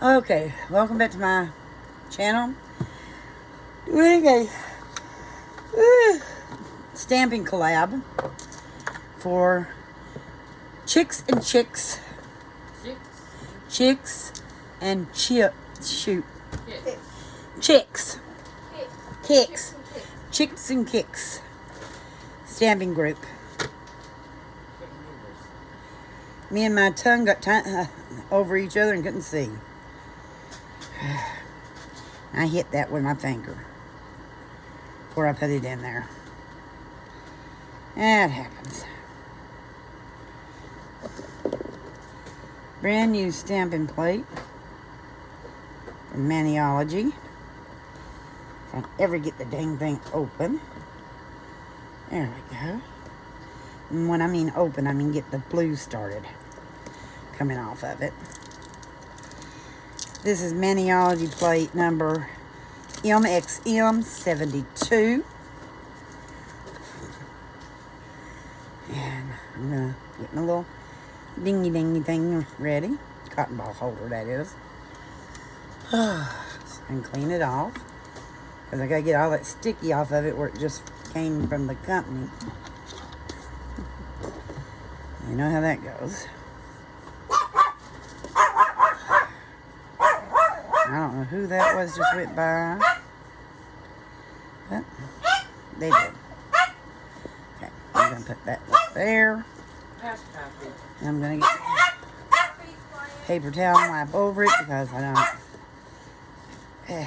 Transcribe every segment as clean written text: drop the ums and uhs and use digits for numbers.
Okay, welcome back to my channel. Doing a stamping collab for Chicks and Chicks. Chicks and Chicks. Kicks. Chicks and Kicks. Stamping group. Me and my tongue got over each other and couldn't see. I hit that with my finger before I put it in there. That happens. Brand new stamping plate from Maniology. If I ever get the dang thing open. There we go. And when I mean open, I mean get the blue started coming off of it. This is Maniology plate number MXM72. And I'm going to get my little dingy thing ready. Cotton ball holder, that is. And clean it off. Because I got to get all that sticky off of it where it just came from the company. You know how that goes. I don't know who that was just went by. But they did. Okay, I'm going to put that up there. And I'm going to get paper towel and wipe over it because I don't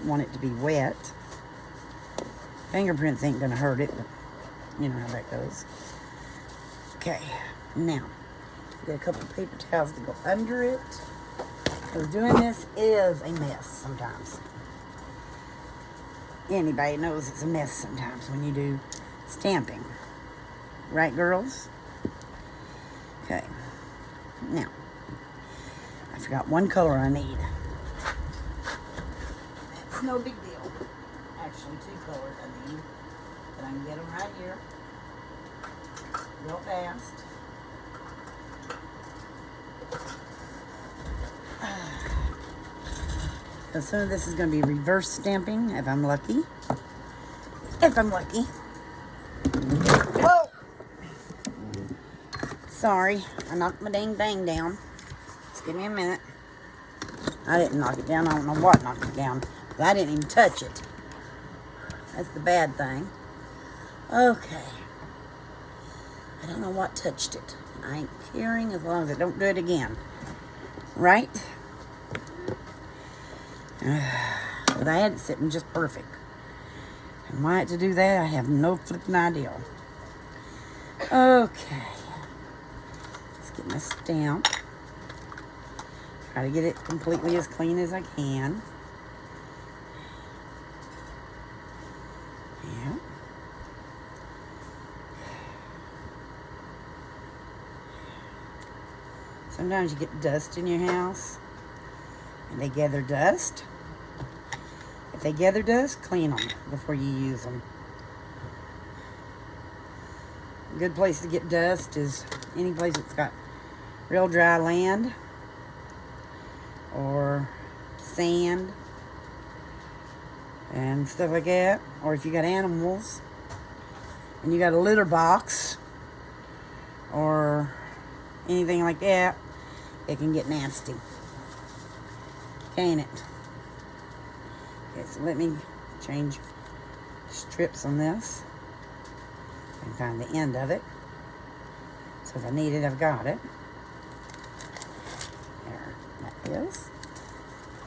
want it to be wet. Fingerprints ain't going to hurt it, but you know how that goes. Okay, now get a couple of paper towels to go under it. Because doing this is a mess sometimes. Anybody knows it's a mess sometimes when you do stamping. Right, girls? Okay. Now, I forgot one color I need. It's no big deal. Actually, two colors I need. But I can get them right here. Real fast. So some of this is going to be reverse stamping, if I'm lucky. If I'm lucky. Whoa! Sorry, I knocked my dang thing down. Just give me a minute. I didn't knock it down. I don't know what knocked it down. But I didn't even touch it. That's the bad thing. Okay. I don't know what touched it. I ain't caring as long as I don't do it again. Right? But I had it sitting just perfect. And why I had to do that, I have no flipping idea. Okay. Let's get my stamp. Try to get it completely as clean as I can. Yeah. Sometimes you get dust in your house. And they gather dust. If they gather dust, clean them before you use them. A good place to get dust is any place that's got real dry land or sand and stuff like that. Or if you got animals and you got a litter box or anything like that, it can get nasty. Can't it? Okay, so let me change strips on this and find the end of it. So if I need it, I've got it. There, that is.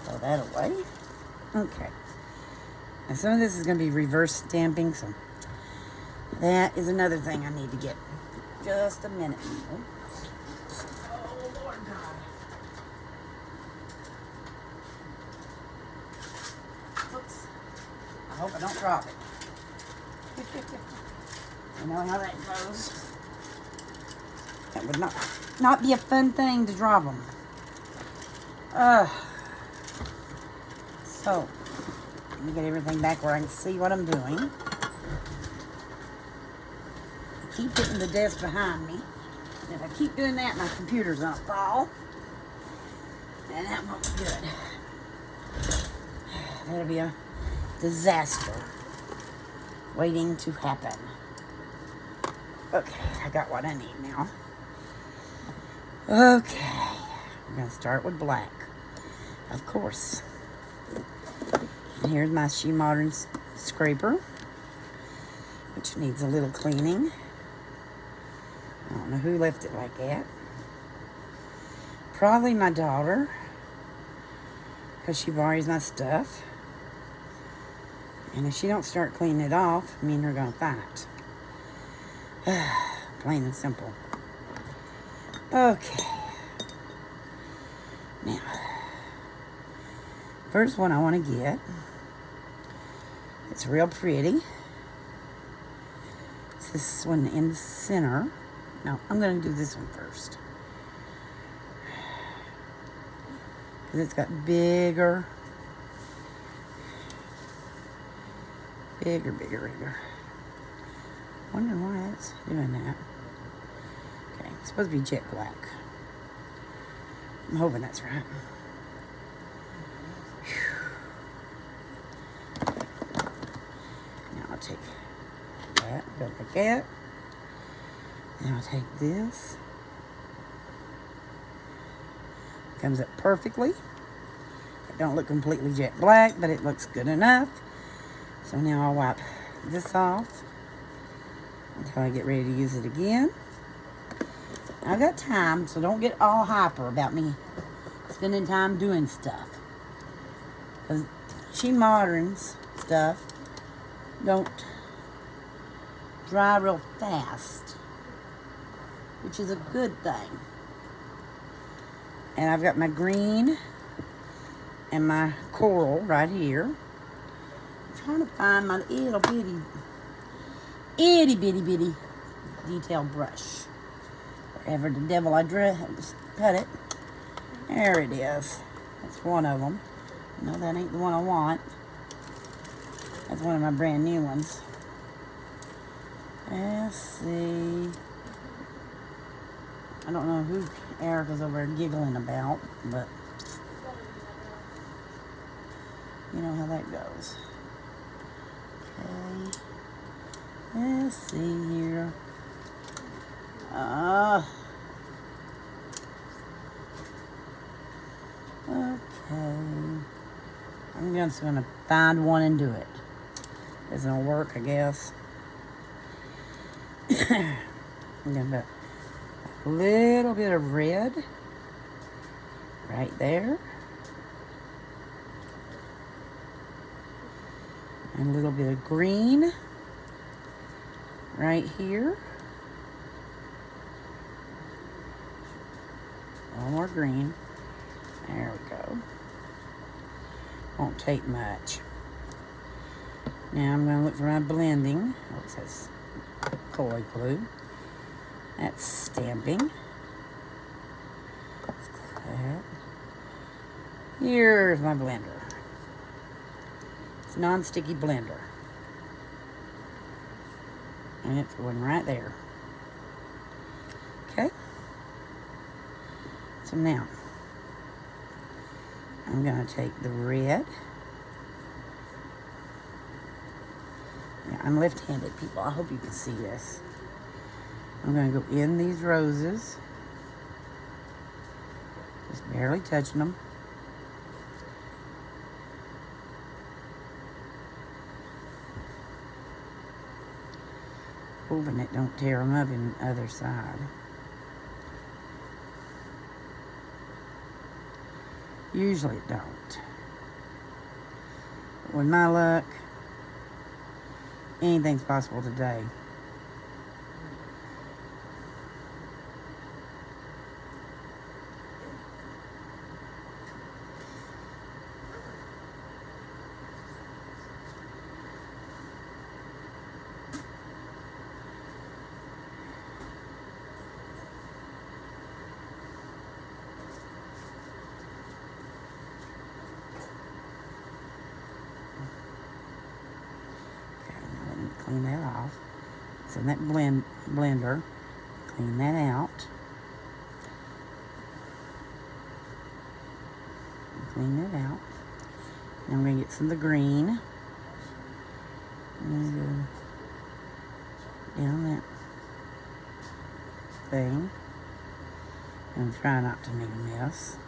Throw that away. Okay. And some of this is going to be reverse stamping, so that is another thing I need to get. Just a minute, people. Oh, Lord God. Oops. I hope I don't drop it. You know how that goes. That would not be a fun thing to drop them. So, let me get everything back where I can see what I'm doing. Keep hitting the desk behind me. If I keep doing that, my computer's gonna fall. And that won't be good. That'll be a disaster waiting to happen. Okay, I got what I need now. Okay, I'm gonna start with black, of course. And here's my She Modern scraper, which needs a little cleaning. I don't know who left it like that. Probably my daughter, because she borrows my stuff. And if she don't start cleaning it off, me and her are gonna fight. Plain and simple. Okay. Now, first one I want to get. It's real pretty. It's this one in the center. No, I'm going to do this one first. Because it's got bigger. Bigger. Wondering why it's doing that. Okay, it's supposed to be jet black. I'm hoping that's right. Whew. Now I'll take that, go like that. Then I'll take this. Comes up perfectly. It don't look completely jet black, but it looks good enough. So now I'll wipe this off until I get ready to use it again. I've got time, so don't get all hyper about me spending time doing stuff. Because She Modern's stuff don't dry real fast, which is a good thing. And I've got my green and my coral right here. I'm trying to find my little itty bitty detail brush. Wherever the devil I just put it. There it is. That's one of them. No, that ain't the one I want. That's one of my brand new ones. Let's see. I don't know who Erica's over there giggling about, but you know how that goes. Okay. Let's see here. Okay. I'm just going to find one and do it. It's going to work, I guess. I'm going to put a little bit of red right there. And a little bit of green right here. One more green. There we go. Won't take much. Now I'm going to look for my blending. Oh, it says Koi glue. That's stamping. Here's my blender. It's a non-sticky blender. And it's going right there. Okay. So now, I'm going to take the red. Now, I'm left-handed, people. I hope you can see this. I'm going to go in these roses. Just barely touching them. Hoping it don't tear them up in the other side. Usually it don't. But with my luck, anything's possible today. Clean that off. It's in that blender. Clean that out. clean it out. And I'm going to get some of the green. I'm going to go down that thing. And try not to make a mess.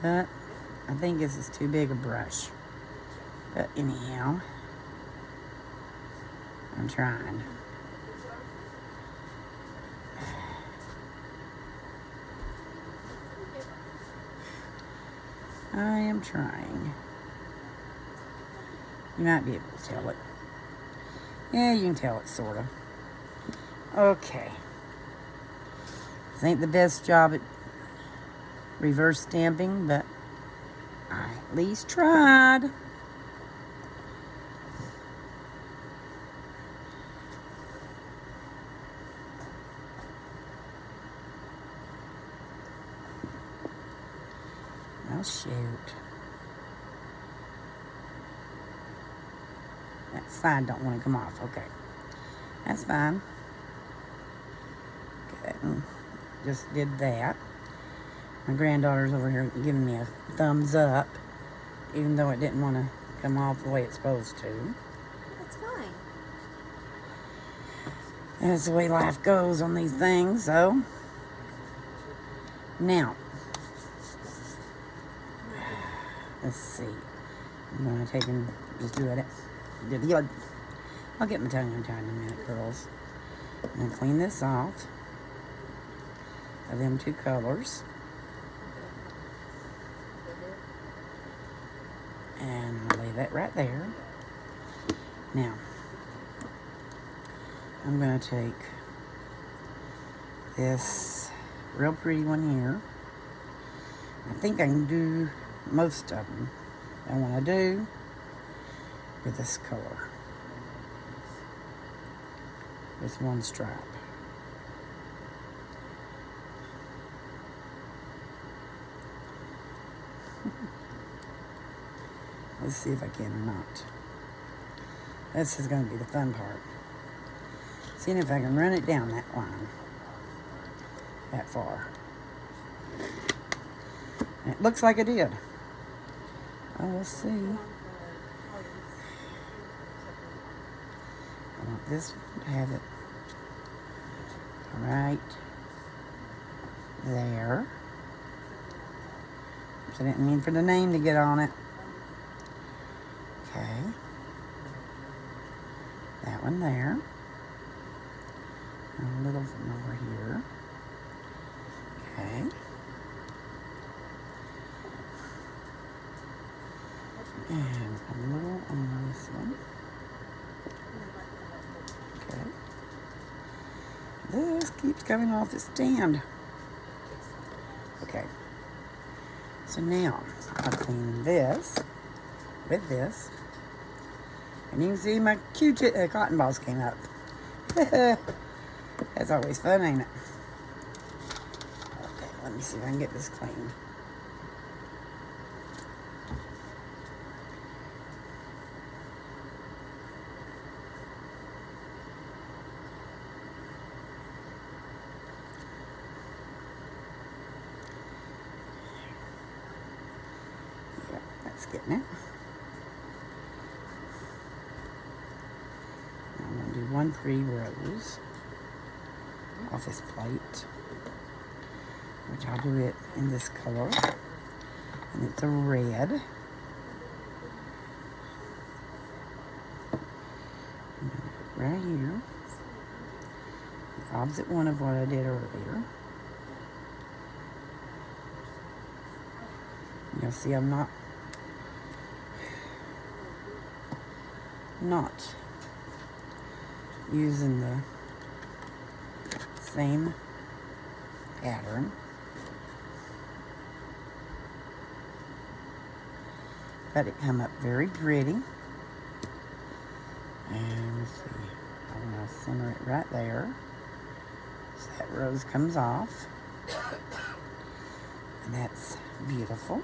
But I think this is too big a brush. But anyhow, I'm trying. I am trying. You might be able to tell it. Yeah, you can tell it, sort of. Okay. This ain't the best job at reverse stamping, but I at least tried. Oh, shoot. That side don't want to come off. Okay. That's fine. Okay. Just did that. My granddaughter's over here giving me a thumbs up, even though it didn't want to come off the way it's supposed to. That's fine. That's the way life goes on these things, so. Now, let's see. I'm going to take and just do it. I'll get my tongue untied in a minute, girls. I'm going to clean this off of them two colors. And I'll lay that right there. Now, I'm going to take this real pretty one here. I think I can do most of them I want to do with this color. This one stripe. Let's see if I can or not. This is going to be the fun part. Seeing if I can run it down that line. That far. And it looks like I did. Oh, we'll see. I want this to have it right there. So I didn't mean for the name to get on it. Okay. That one there. And a little over here. Okay. And a little on this one. Okay. This keeps coming off the stand. Okay. So now, I'll clean this with this. And you can see my Q-tip, cotton balls came up. That's always fun, ain't it? Okay, let me see if I can get this cleaned. Yep, that's getting it. I'm going to do one pretty rose off this plate, which I'll do it in this color, and it's a red. I'm going to do it right here, the opposite one of what I did earlier. You'll see I'm not using the same pattern. Let it come up very pretty. And let's see, I'm going to center it right there so that rose comes off. And that's beautiful.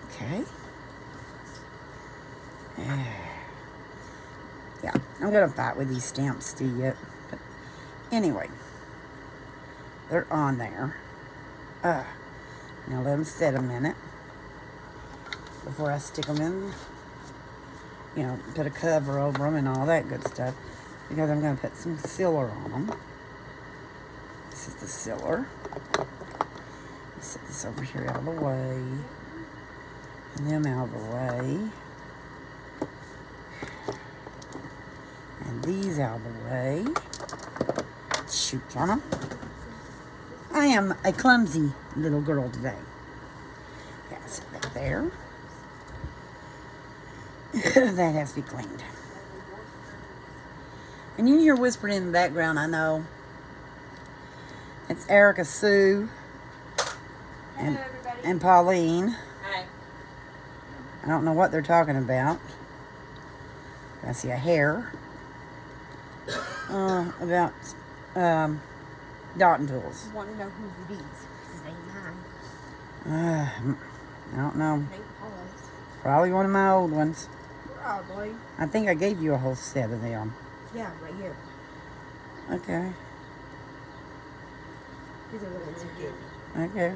Okay. Yeah, I'm going to fight with these stamps still yet. But anyway, they're on there. Now let them set a minute before I stick them in, you know, put a cover over them and all that good stuff, because I'm going to put some sealer on them. This is the sealer. Set this over here out of the way, and them out of the way, and these out of the way. Shoot on them. I am a clumsy little girl today. Yeah, sit that there. That has to be cleaned. And you hear whispering in the background, I know. It's Erica Sue and Pauline. Hi. I don't know what they're talking about. I see a hair. About dotting tools. Want to know who's these? This ain't mine. I don't know. Ain't Paula's. Probably one of my old ones. Probably. I think I gave you a whole set of them. Yeah, right here. Okay. These are the ones you gave me. Okay.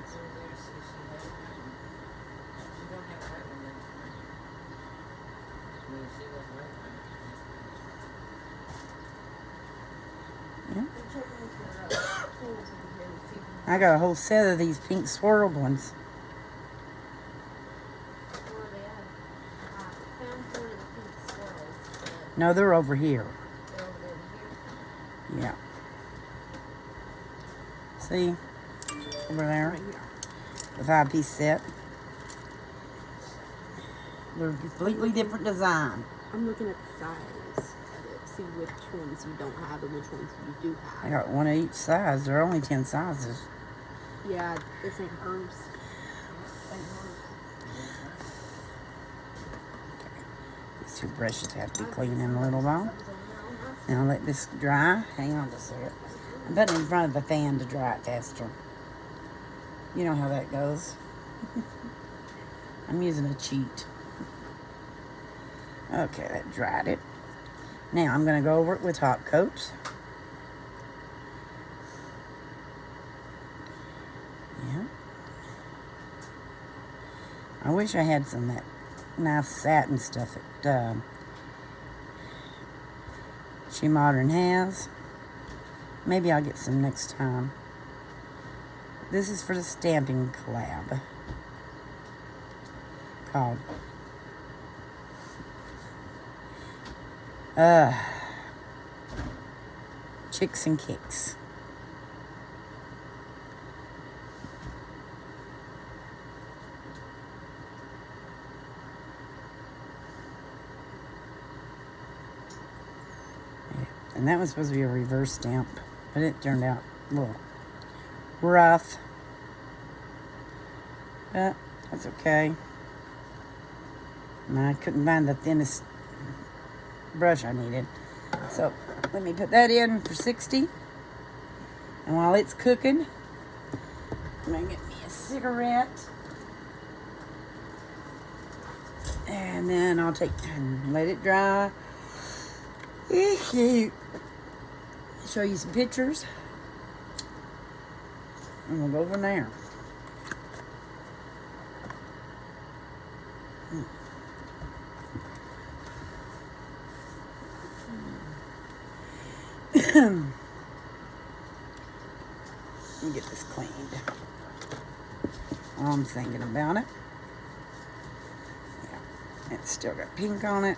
Yeah. I got a whole set of these pink swirled ones. No, they're over here. Yeah. See? Over there. Right here. The 5-piece set. They're completely different design. I'm looking at the size of it. See which ones you don't have and which ones you do I have. got one of each size. There are only 10 sizes. Yeah, this ain't hers. These two brushes have to be cleaned in a little while. Now let this dry. Hang on just a second. I'm putting it in front of the fan to dry it faster. You know how that goes. I'm using a cheat. Okay, that dried it. Now I'm going to go over it with top coat. Yeah. I wish I had some of that nice satin stuff that She Modern has. Maybe I'll get some next time. This is for the stamping collab called Chicks and Kicks. And that was supposed to be a reverse stamp, but it turned out a little rough. But that's okay. And I couldn't find the thinnest brush I needed. So let me put that in for 60. And while it's cooking, I'm going to get me a cigarette. And then I'll take and let it dry. Show you some pictures. And we'll go from there. Let me get this cleaned. While I'm thinking about it. Yeah, it's still got pink on it.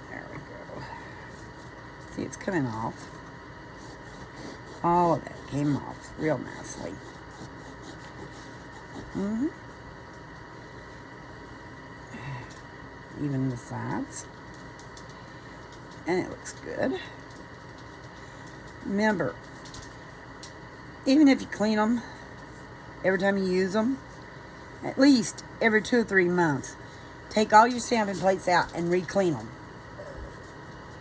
There we go. See, it's coming off. All of that came off real nicely. Even the sides. And it looks good. Remember, even if you clean them every time you use them, at least every 2 or 3 months, take all your stamping plates out and re-clean them.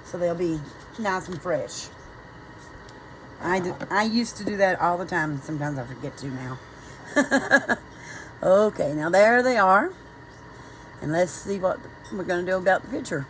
So they'll be nice and fresh. I used to do that all the time. Sometimes I forget to now. Okay, now there they are. And let's see what we're going to do about the picture.